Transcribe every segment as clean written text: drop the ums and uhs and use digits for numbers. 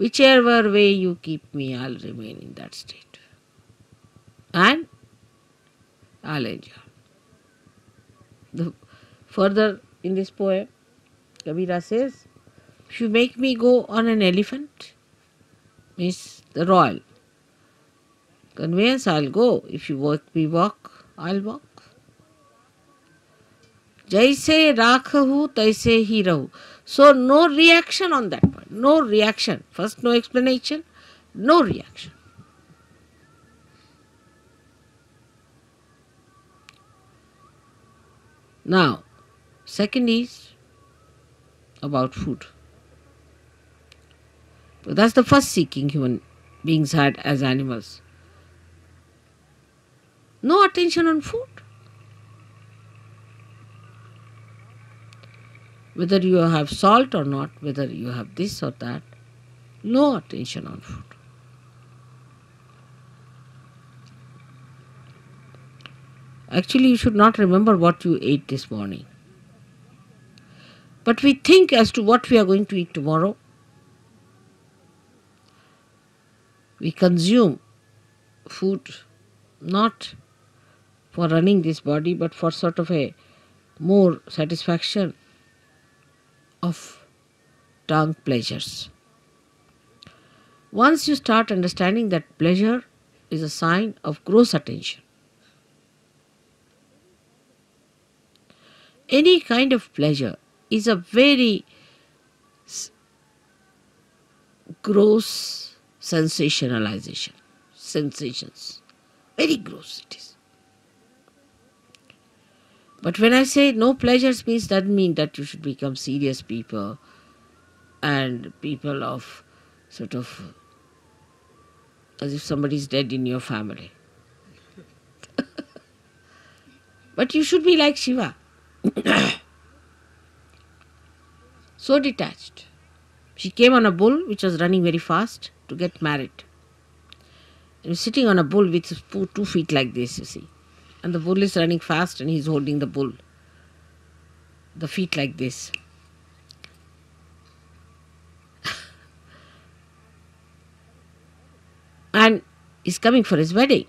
Whichever way you keep me, I'll remain in that state. And I'll enjoy. Further in this poem, Kabira says, if you make me go on an elephant, means the royal conveyance, I'll go. If you make me walk, I'll walk. Jaise rakhahu, taise hi rahu. So no reaction on that part. No reaction. First, no explanation, no reaction. Now, second is about food. So that's the first seeking human beings had as animals. No attention on food. Whether you have salt or not, whether you have this or that, no attention on food. Actually, you should not remember what you ate this morning. But we think as to what we are going to eat tomorrow. We consume food not for running this body, but for sort of a more satisfaction of tongue pleasures. Once you start understanding that pleasure is a sign of gross attention, any kind of pleasure is a very gross sensationalization. Sensations. Very gross it is. But when I say no pleasures means, doesn't mean that you should become serious people and people of sort of as if somebody is dead in your family. But you should be like Shiva. So detached. She came on a bull which was running very fast to get married. He was sitting on a bull with 2 feet like this, you see. And the bull is running fast and he's holding the bull. The feet like this. And he's coming for his wedding.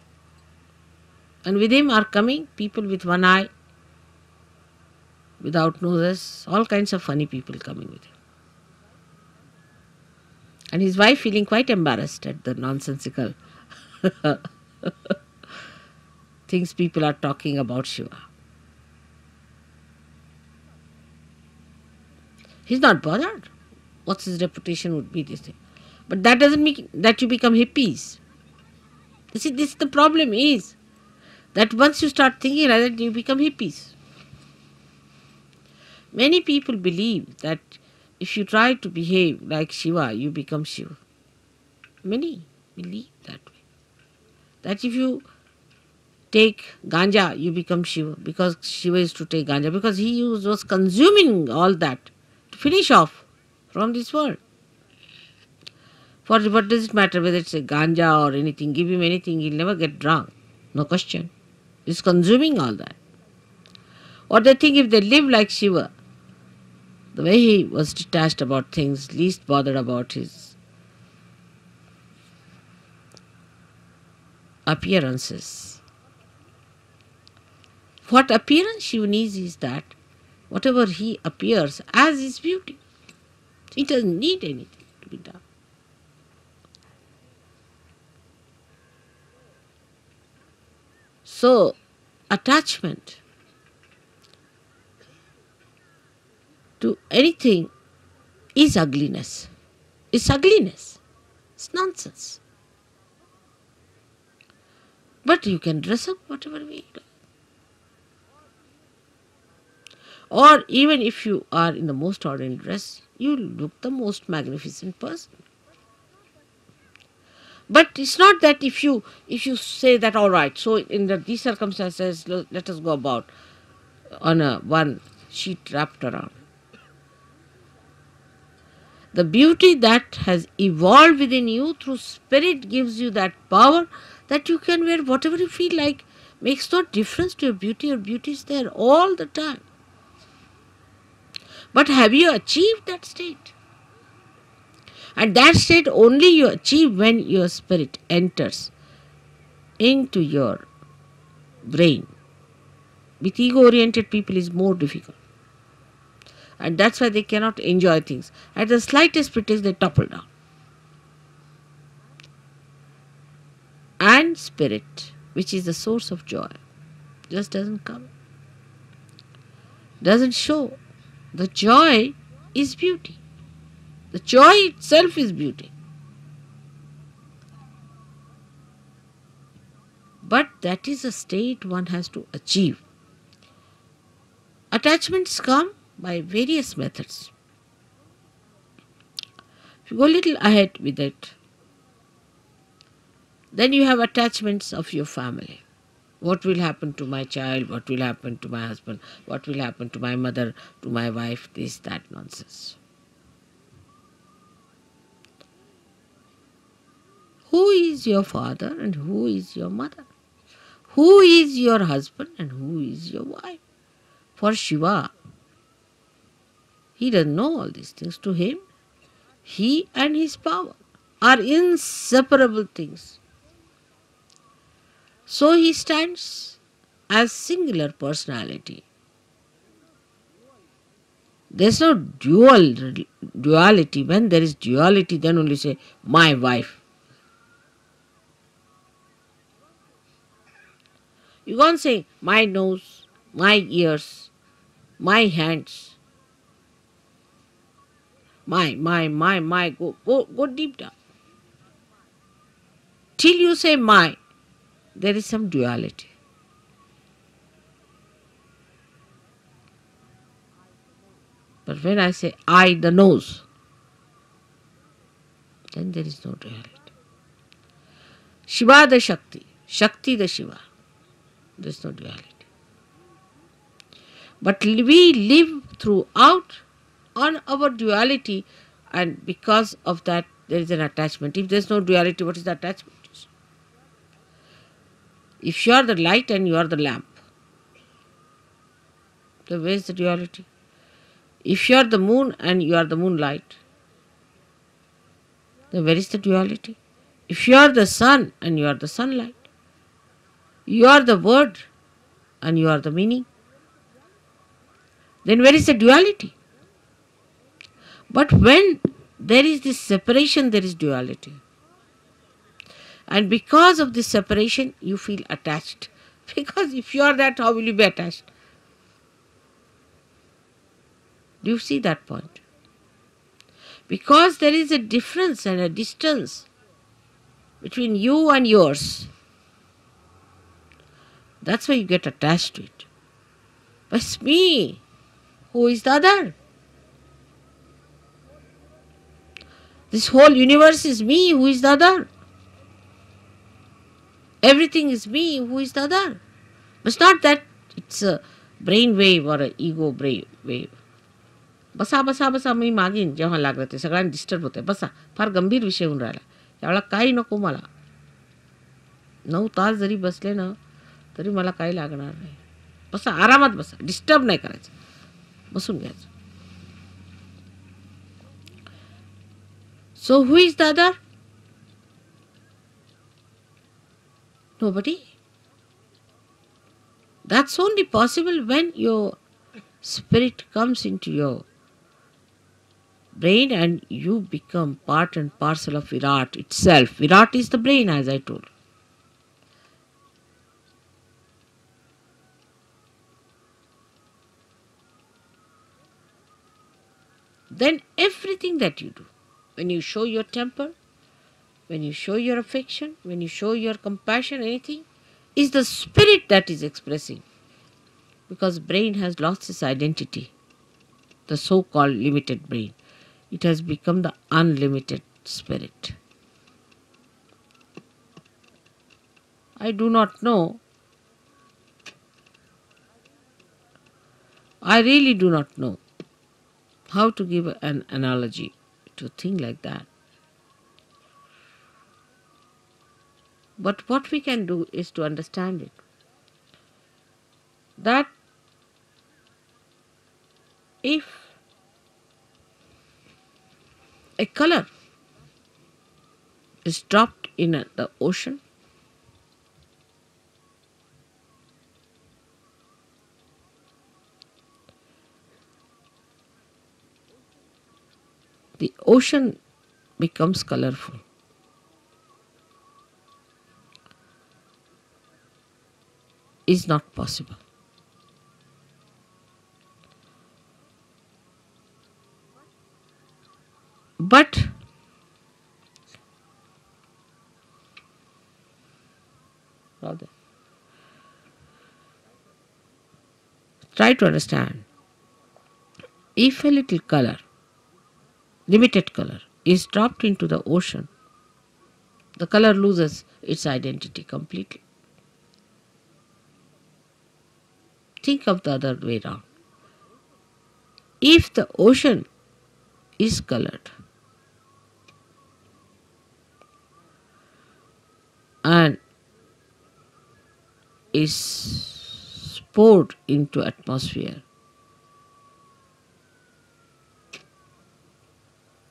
And with him are coming people with one eye, without noses, all kinds of funny people coming with him. And his wife feeling quite embarrassed at the nonsensical things people are talking about Shiva. He's not bothered. What's his reputation would be, this thing. But that doesn't mean that you become hippies. You see, this the problem is that once you start thinking like that, you become hippies. Many people believe that if you try to behave like Shiva, you become Shiva. Many believe that way. That if you take ganja, you become Shiva, because Shiva is to take ganja, because he was consuming all that to finish off from this world. For what does it matter whether it's a ganja or anything? Give him anything, he'll never get drunk. No question. He's consuming all that. Or they think if they live like Shiva, the way he was detached about things, least bothered about his appearances. What appearance Shiva needs is that whatever he appears as his beauty. He doesn't need anything to be done. So, attachment to anything is ugliness. It's ugliness. It's nonsense. But you can dress up whatever way you like. Or even if you are in the most ordinary dress, you look the most magnificent person. But it's not that if you say that, all right, so in these circumstances, let us go about on one sheet wrapped around. The beauty that has evolved within you through spirit gives you that power that you can wear whatever you feel like. Makes no difference to your beauty. Your beauty is there all the time. But have you achieved that state? And that state only you achieve when your spirit enters into your brain. With ego-oriented people is more difficult. And that's why they cannot enjoy things. At the slightest pretext, they topple down. And spirit, which is the source of joy, just doesn't come. Doesn't show. The joy is beauty. The joy itself is beauty. But that is a state one has to achieve. Attachments come by various methods. If you go a little ahead with it, then you have attachments of your family. What will happen to my child? What will happen to my husband? What will happen to my mother, to my wife? This, that nonsense. Who is your father and who is your mother? Who is your husband and who is your wife? For Shiva, he doesn't know all these things. To him, he and his power are inseparable things. So he stands as singular personality. There's no duality. When there is duality, then only say, my wife. You can't say, my nose, my ears, my hands, my, go deep down. Till you say my, there is some duality. But when I say I, the nose, then there is no duality. Shiva the Shakti, Shakti the Shiva, there is no duality. But we live throughout on our duality, and because of that there is an attachment. If there is no duality, what is the attachment? If you are the light and you are the lamp, then where is the duality? If you are the moon and you are the moonlight, then where is the duality? If you are the sun and you are the sunlight, you are the word and you are the meaning, then where is the duality? But when there is this separation, there is duality. And because of this separation, you feel attached. Because if you are that, how will you be attached? Do you see that point? Because there is a difference and a distance between you and yours. That's why you get attached to it. But it's me. Who is the other? This whole universe is me. Who is the other? Everything is me. Who is the other? It's not that it's a brain wave or an ego brain wave. बसा बसा बसा मी मागीन जेव्हा लागलं ते सगळ्यांना disturb होते. बसा, फार गंभीर विषय होऊन राहिला. त्यावेळेला काही नको मला. 9 तास जरी बसले ना तरी मला काही लागणार नाही. बसा, आरामात बसा, डिस्टर्ब नाही करायचं, बसून घ्यायचं. So who is the other? Nobody. That's only possible when your spirit comes into your brain and you become part and parcel of Virat itself. Virat is the brain, as I told. Then everything that you do, when you show your temper, when you show your affection, when you show your compassion, anything, is the spirit that is expressing. Because brain has lost its identity, the so-called limited brain. It has become the unlimited spirit. I do not know. I really do not know how to give an analogy to a thing like that. But what we can do is to understand it. That if a color is dropped in the ocean, the ocean becomes colorful. Is not possible. But rather, try to understand, if a little color, limited color, is dropped into the ocean, the color loses its identity completely. Think of the other way around. If the ocean is colored and is poured into atmosphere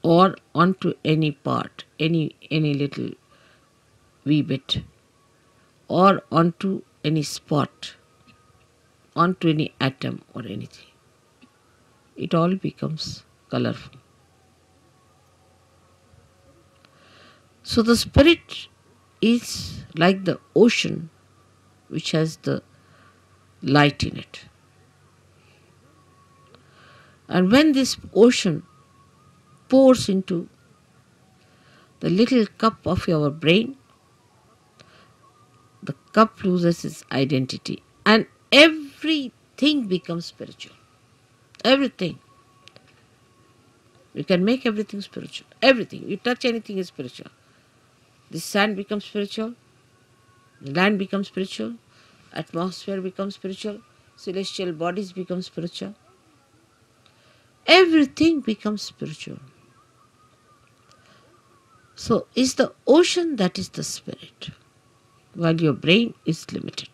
or onto any part, any little wee bit, or onto any spot, onto any atom or anything, it all becomes colorful. So the spirit is like the ocean which has the light in it. And when this ocean pours into the little cup of your brain, the cup loses its identity and everything becomes spiritual. Everything. You can make everything spiritual. Everything. You touch anything is spiritual. The sand becomes spiritual. The land becomes spiritual. Atmosphere becomes spiritual. Celestial bodies become spiritual. Everything becomes spiritual. So is the ocean that is the spirit, while your brain is limited.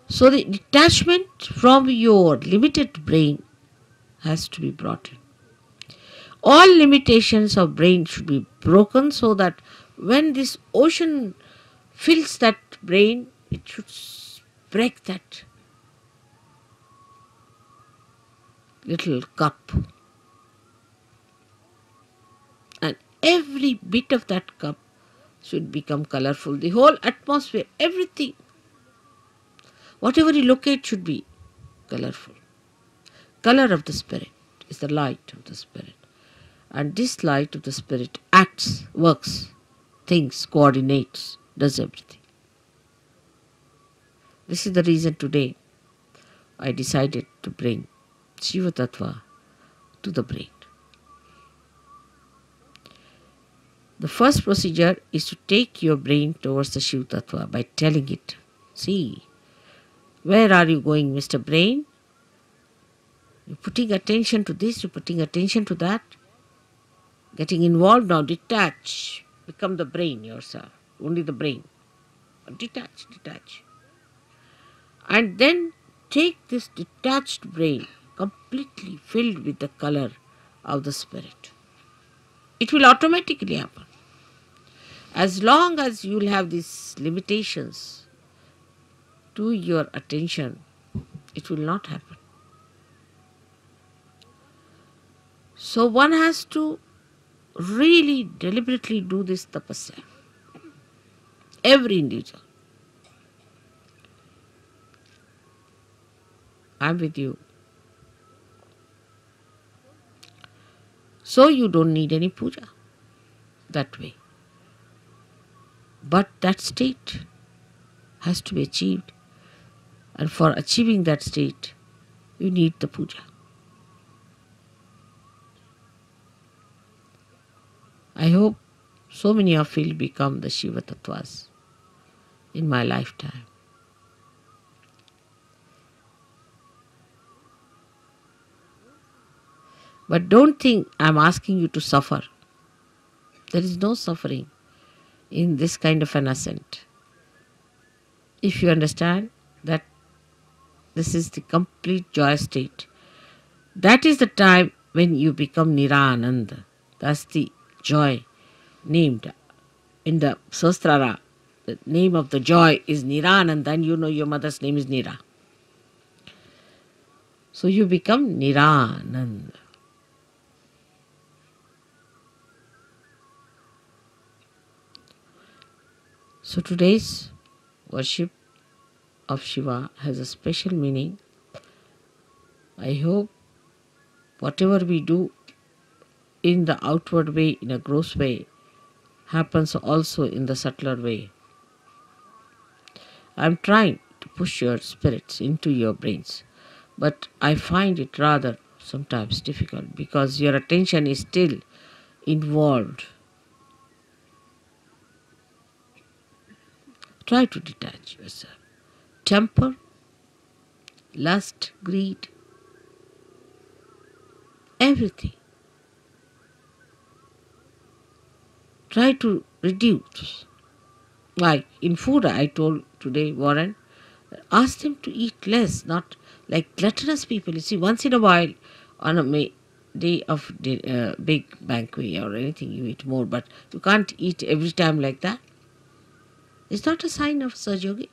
So the detachment from your limited brain has to be brought in. All limitations of brain should be broken so that when this ocean fills that brain, it should break that little cup. And every bit of that cup should become colorful. The whole atmosphere, everything, whatever you locate should be colorful. Color of the spirit is the light of the spirit. And this light of the spirit acts, works, thinks, coordinates, does everything. This is the reason today I decided to bring Shiva Tattva to the brain. The first procedure is to take your brain towards the Shiva Tattva by telling it, see, where are you going, Mr. Brain? You're putting attention to this, you're putting attention to that. Getting involved now, detach. Become the brain yourself. Only the brain. Detach. And then take this detached brain completely filled with the color of the spirit. It will automatically happen. As long as you will have these limitations to your attention, it will not happen. So one has to really deliberately do this tapasya. Every individual. I'm with you. So you don't need any puja that way. But that state has to be achieved. And for achieving that state, you need the puja. I hope so many of you will become the Shiva Tattvas in my lifetime. But don't think I'm asking you to suffer. There is no suffering in this kind of an ascent. If you understand that this is the complete joy state, that is the time when you become Nirananda. That's the joy named in the Sahasrara. The name of the joy is Niranand, then you know your mother's name is Nira. So you become Niranand. So today's worship of Shiva has a special meaning. I hope whatever we do in the outward way, in a gross way, happens also in the subtler way. I am trying to push your spirits into your brains, but I find it rather sometimes difficult because your attention is still involved. Try to detach yourself. Temper, lust, greed, everything. Try to reduce. Like in food, I told today, Warren, ask them to eat less, not like gluttonous people. You see, once in a while, on a day of big banquet or anything, you eat more, but you can't eat every time like that. It's not a sign of Sahaja.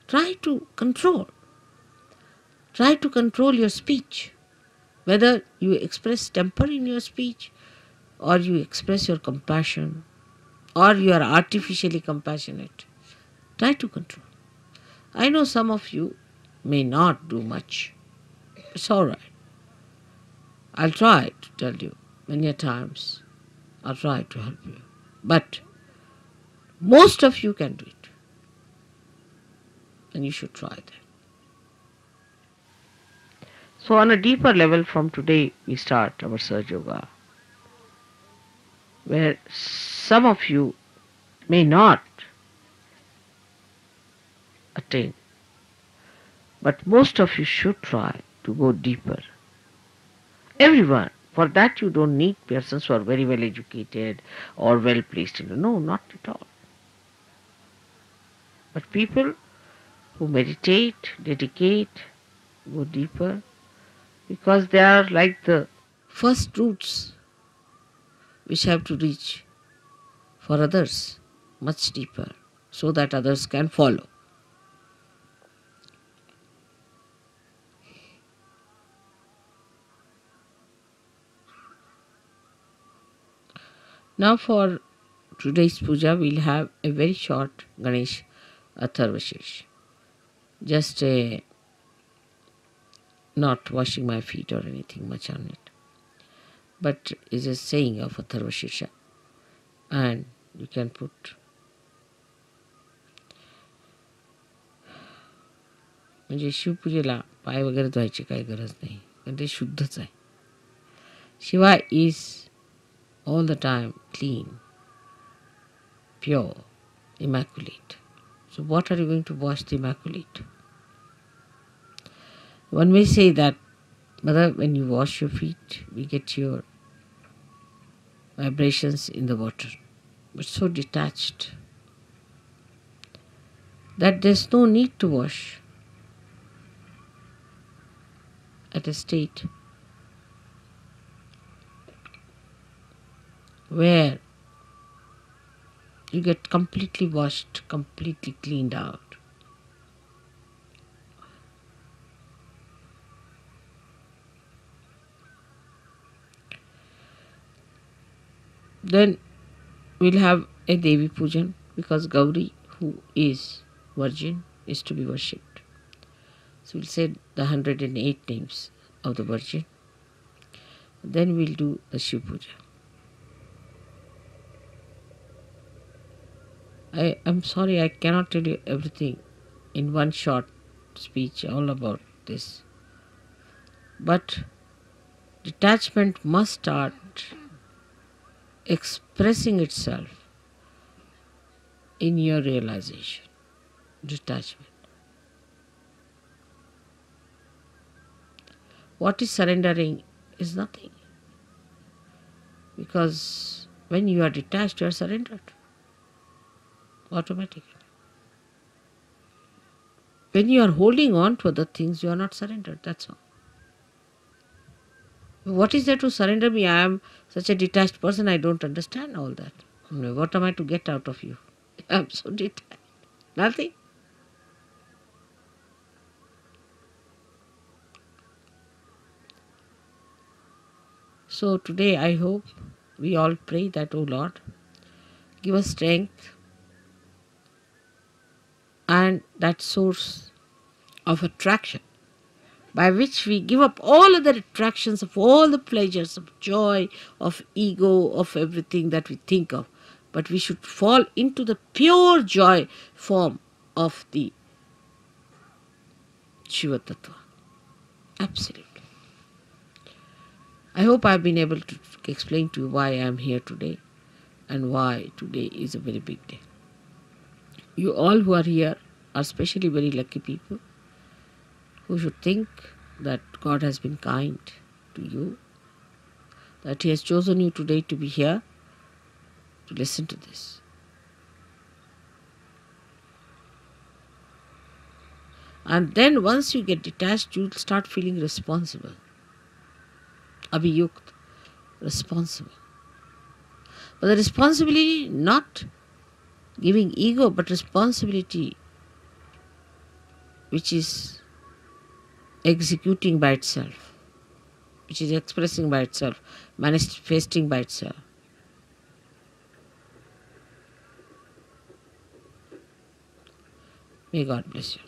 Try to control. Try to control your speech. Whether you express temper in your speech, or you express your compassion, or you are artificially compassionate. Try to control. I know some of you may not do much. It's all right. I'll try to tell you many a times. I'll try to help you. But most of you can do it. And you should try that. So on a deeper level from today, we start our Sahaja Yoga, where some of you may not attain, but most of you should try to go deeper. Everyone. For that you don't need persons who are very well educated or well placed. No, not at all. But people who meditate, dedicate, go deeper, because they are like the first roots which have to reach for others much deeper so that others can follow. Now for today's puja, we'll have a very short Ganesh Atharvashesh. Just not washing my feet or anything much on it, but is a saying of Atharvashesh. And you can put म्हणजे शिवपूजेला पाय वगैरे धुवायची काही गरज नाही, कारण ते शुद्धच आहे. Shiva is all the time clean, pure, immaculate. So what are you going to wash the immaculate? One may say that, Mother, when you wash your feet, we get your vibrations in the water, but so detached that there's no need to wash at a state where you get completely washed, completely cleaned out. Then we'll have a Devi Pujan, because Gauri, who is virgin, is to be worshipped. So we'll say the 108 names of the Virgin. Then we'll do the Shiv Puja. I'm sorry, I cannot tell you everything in one short speech all about this. But detachment must start expressing itself in your realization. Detachment. What is surrendering is nothing. Because when you are detached, you are surrendered. Automatically. When you are holding on to other things, you are not surrendered. That's all. What is there to surrender me? I am such a detached person, I don't understand all that. What am I to get out of you? I am so detached. Nothing. So today I hope we all pray that, O Lord, give us strength and that source of attraction by which we give up all other attractions of all the pleasures of joy, of ego, of everything that we think of. But we should fall into the pure joy form of the Shiva Tattva. Absolutely. I hope I have been able to explain to you why I am here today and why today is a very big day. You all who are here are especially very lucky people who should think that God has been kind to you, that He has chosen you today to be here to listen to this. And then once you get detached, you'll start feeling responsible. Abhiyukt, responsible. But the responsibility, not giving ego, but responsibility which is executing by itself, which is expressing by itself, manifesting by itself. May God bless you.